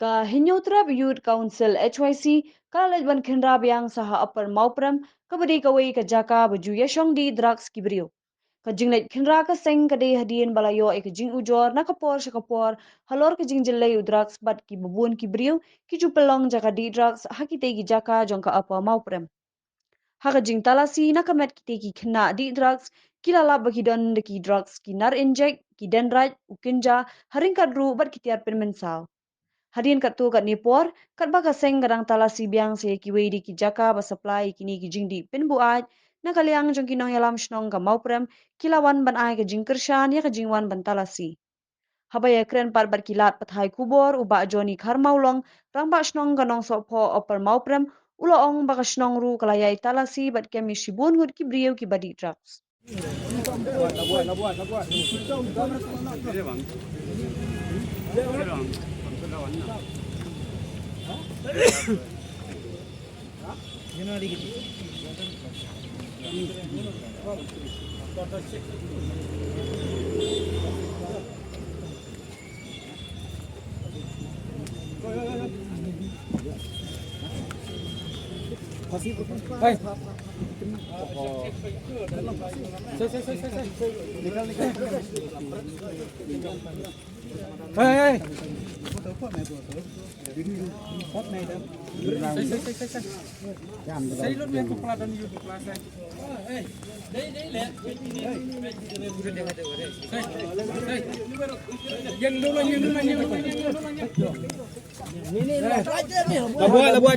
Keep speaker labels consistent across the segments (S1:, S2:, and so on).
S1: Ka Hinyotrap Youth Council HYC kalalban khenra biang saha upper maupram kabadi kawai ka jaka baju yashong di drugs kibrio. Ka jinglet khenra ka seng ka de hadien balayo e ka jing ujor na kapor shakapor halor ka jing jilai drugs bat ki babun kibrio ki jupelong jaka di drugs hakite ki jaka jongka upper maupram. Haka jing talasi na kamet kite ki kena di drugs kilala bagi don de ki drugs ki nar inject ki dendrite ukinja haring kadru bat kitiar penmensau. Hadian kat tu kat Nipor, kat baka seng kadang talasi biang se kiwei di kijaka ba supply kini kijing di pinbuat, na kaliang jong kinong yalam shnong ka mauprem, kilawan ban ay kajing kershan ya kajingwan ban talasi. Habaya kren par bar kilat pathai kubor uba joni khar maulong, rang ba shnong kanong sopo oper mauprem, uloong baka shnong ru kalayai talasi bat kemi shibun ngud ki brieu ki badi drugs.
S2: Labuat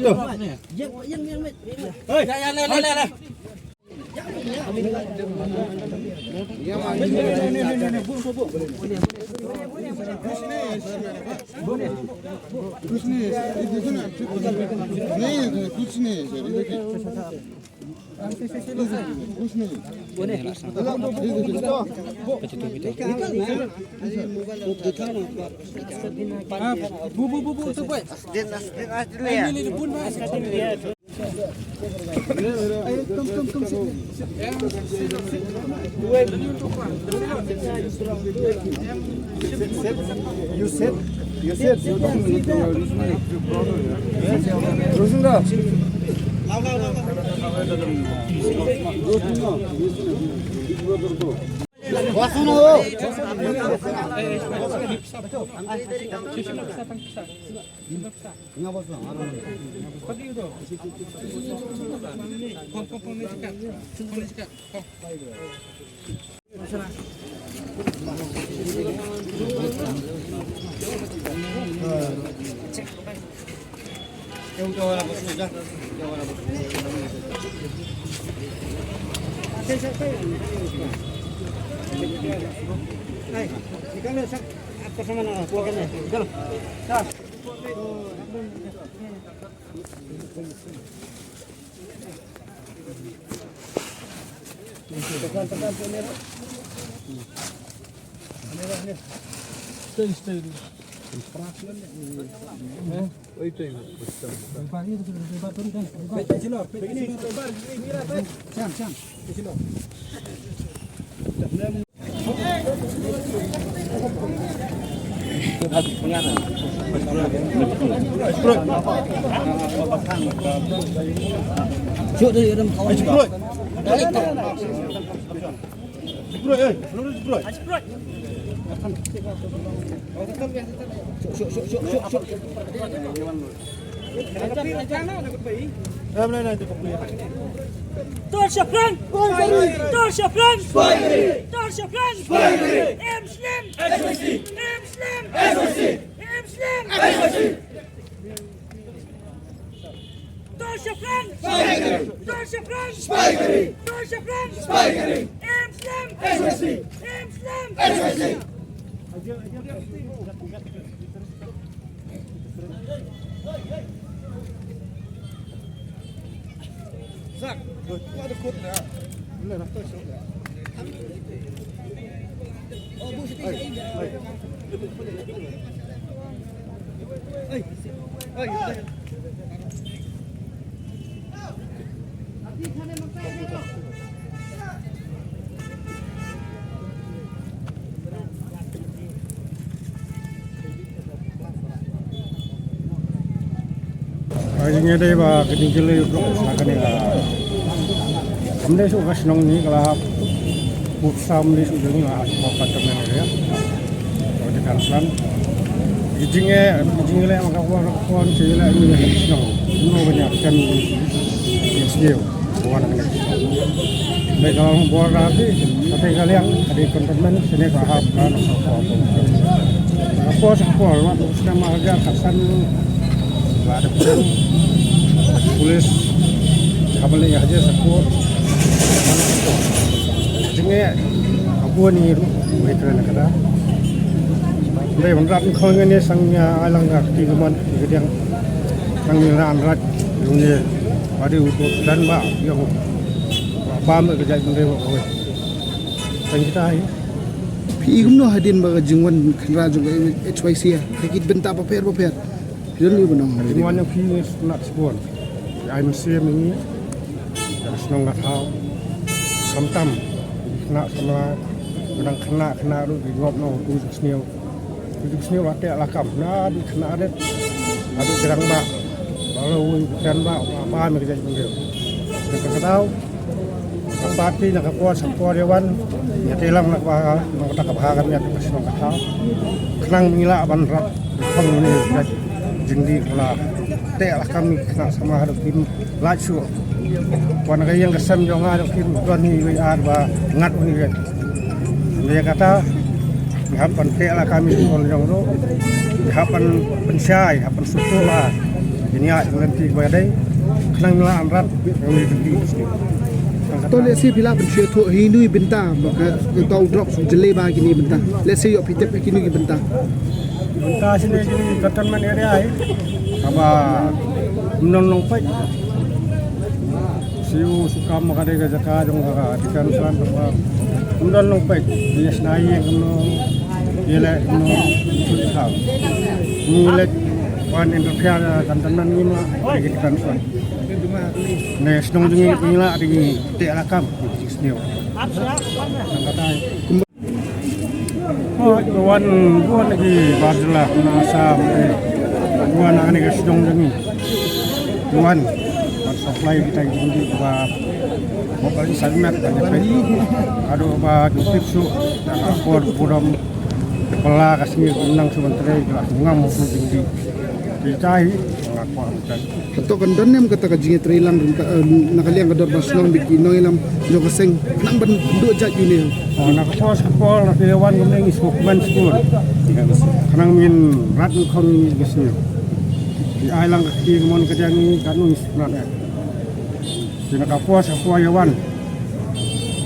S2: tu.
S3: Deutscher Plan! Deutscher Plan! Deutscher Plan! Im Slim! Im Slim! Im Slim! Deutscher Plan! Deutscher Plan! Deutscher Plan! Im Slim! Im Slim!
S2: Kajingnya deh bah keting kele untuk sakan ni lah. Kami su kasnong ni kalau putsam ni sudah ni lah mau patut mana ya. Kalau di kansan. Kajingnya le maka kawan cila ini kasnong. Ini banyak kan sendiri. Bukan ni. Baik kalau buat lagi, tapi kalian ada kontemen sini kahap kan apa mak nama harga kasan ada pun polis kabel yang aja support jadi aku ni mereka nak kata mereka berat kau ni sangnya alang gak di rumah yang ngiran rat dunia ada untuk dan mak yang apa mereka jadi mereka kau sang kita ini
S4: Phi cũng nói hadin ba jingwan khnra jung HYC hakit benta pa pher yon ni banang
S2: Jingwan yang phi nak sebut ai mesti ini harus nongak hal kamtam kena sama kadang kena tu di ngop no tu seniau waktu lakam nah di kena ada gerang bak kalau kan bak apa mereka jadi panggil mereka tahu parti nak kuat sampai dewan ya telang nak tak kebahagiaan ya kasih nongak hal kenang mengilak banrat pang ini jengdi lah tak kami kena sama hadapin laju wan kay yang kesem jong hadapin tuan ni ar ba ngat ni dia kata hapan tak kami on jong ro hapan pensai hapan sutu lah ini ya nanti badai kenang mengilak banrat kami jengdi
S4: to let's say bila ben thu hindu benta maka tau drop jele ba kini benta let's say yo pitep kini benta
S2: sini jadi kantonmen area ai apa menong pai siu suka makade ga jaka jong ga dikan san apa menong pai dia snai yang no ele no suka ni le wan interfere kantonmen ni ma dikan san Nes dong jengi pengila di terakam senior. Kata buan lagi barulah nasa buan ani ke sedong jengi. Buan supply kita jengi ba mobil sangat banyak. Aduh ba tipsu akor puram kepala kasih menang sementara ngam jengi. Dicai
S4: to kan don nem kata ka jinge trailan nakaliang kador baslong bikino ilam jo kaseng nang ban do ja yune
S2: nak pos pol nak dewan ngomong isukman school kanang min rat kon gisni di ailang ki mon kajangi kanu isnat sina ka pos apa yawan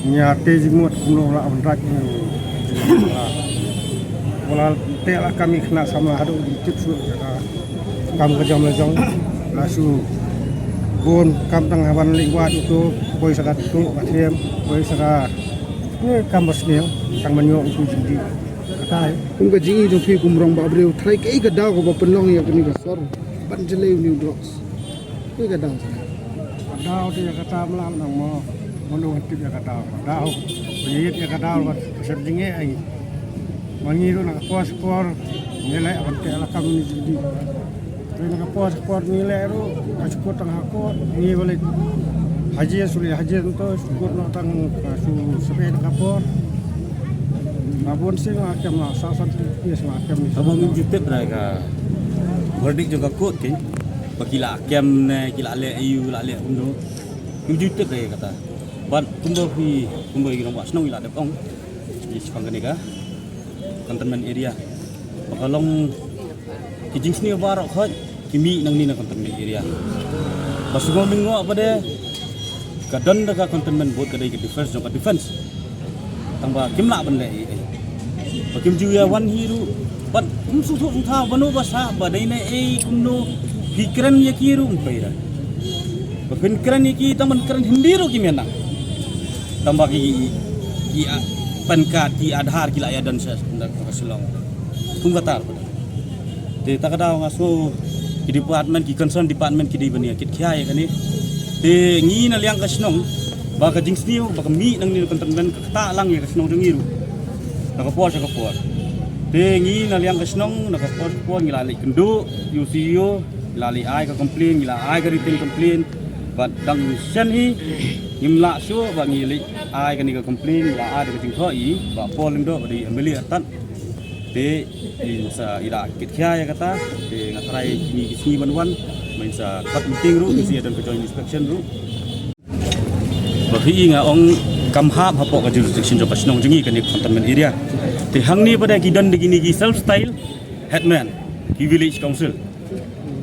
S2: nya te jimut kuno la rat wala te la kami kena sama hadu di tipsu kam kejam lejong lasu bon kam tang hawan liwat itu boy sakat tu katiem boy sakat ni kam bosnio tang manyo itu jadi kata
S4: kum ka jingi jo phi kumrong ba breu thrai kai ka da ko ba penlong ya kini ka sor ban jele new drops kai ka da
S2: dau dia kata melam nang mo mono tip ya kata dau biyit ya kata wat serjinge ai mangiru nak pos por nilai akan ke alakam ni jadi nak pos nilai ru cukup tengah ko ni boleh haji suli haji tu cukup nak tang su sepeda kapor abon sing akem lah sasan yes akem ni
S5: abang YouTube mereka verdict juga kot kan bakila akem ne kila le ayu la le undo YouTube dia kata ban kumbo igi nombak senong ila depong di Sepang Kenega kantonmen area bakalong kijing sini barok khot kimi nang ni na kantonmen area basugo mingo apa de kadon daga kantonmen bot kadai ke defense jong defense tamba kimla ban le bakim juya wan hiru bat su thu tha banu basa badai ne kumno pikiran yakiru umpaira bakin kran yaki taman kran hindiru kimena tamba ki pankat ki adhar ki laya dan sa kasulong tung katar de takada ngaso ki department ki concern department ki dibani kit khaya kani de ngi na liang kasnong ba ka jingsniu ba ka mi nang ni kantonmen ka ta lang ya kasnong dengiru nakapor de ngi na liang kasnong nakapor ngi la le kendo yusiyo lali ai ka complain gila ai ka written complain but dang shan hi ngim la sure ba ngi li ai ka ni ka complain la ai ka ting tho i ba pol ndo ba di ameli atan te in sa ira kit khya ya kata te ngatrai ni ki ban main sa kat meeting ru ki dan ka joint inspection ru ba hi nga ong kam hap hapo ka jurisdiction jo kasnong jingi ka ni containment area te hangni pada gidan digini gi self style headman ki village council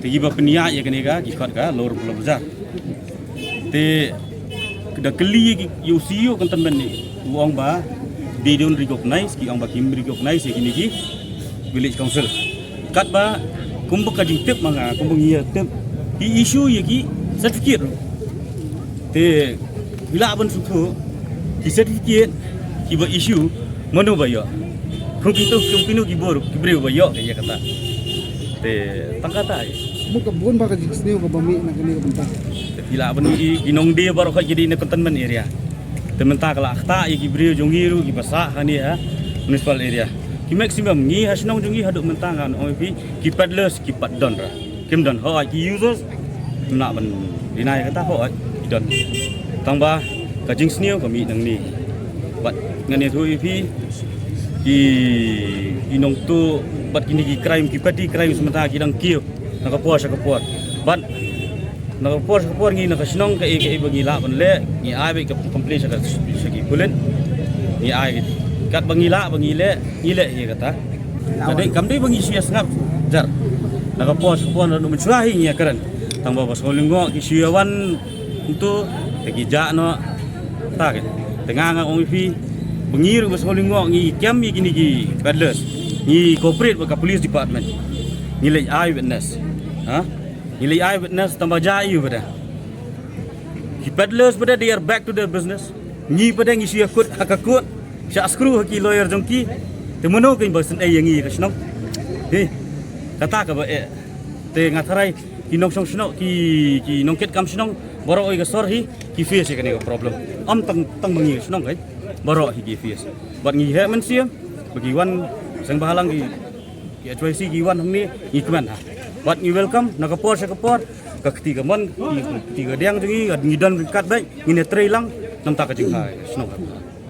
S5: te giba penia ya kani ga ki khat ga lor pulau bazar te da keli yu siu containment ni uang ba they don't recognize ki ang ba kim recognize ya kini gi village council kat ba kumbu ka jing tep manga kumbu ngia tep ki issue ya ki certificate te bila ban suku ki certificate ki ba issue mano ba yo kung pinu ki boru ki breu ba yo ya kata te tangkata ai
S4: Buka bukan ba ka jigsniw ka bami na kani ka punta.
S5: Gila ban inong dia baru ka jadi na containment area tementa kala akta ki breu jongiru ki basa hani ha municipal area ki maximum ngi hasnong jongi haduk mentangan OMP ki paddlers ki paddon ra kim don ho ki users na ban dinai kata ho ki don tangba ka jingsniw ka mi nang ni bat ngani thu EP ki inong tu bat kini ki crime ki pati crime sementara ki dang kiu nakapor bat nakapor ngi nakasnong ka bagi la ban le ngi ai be ka complain sa ki kulen ngi ai kat bangi le ye kata kade kamde bangi sia ngap jar nakapor no mencuahi ngi karan tang baba solingo ki siawan untuk ki ja no ta ke tengah nga ong pi bengir bas holingo ngi kiam mi gini gi paddlers ngi cooperate with police department ngi le eye witness ha ngi le eye witness tambah jai pada ki paddlers pada they are back to their business ngi pada ngi sia kut hakakut sya skru ki lawyer jongki temono ke basen ai ngi ka snok he kata ka ba te ngatharai ki nong song snok ki nong ket kam snok boro oi ga sor hi ki face ka ni problem am tang mangi snok kai baro hi ki face bat ngi he man sia bagi wan sang bahalang ki HYC ki wan hang ni ngi kman ha bat ngi welcome nakapor sa kapor ka ketiga mon ki ketiga diang jungi ngi dan kat bai ngi ne trailang nam ta ka jing ha snok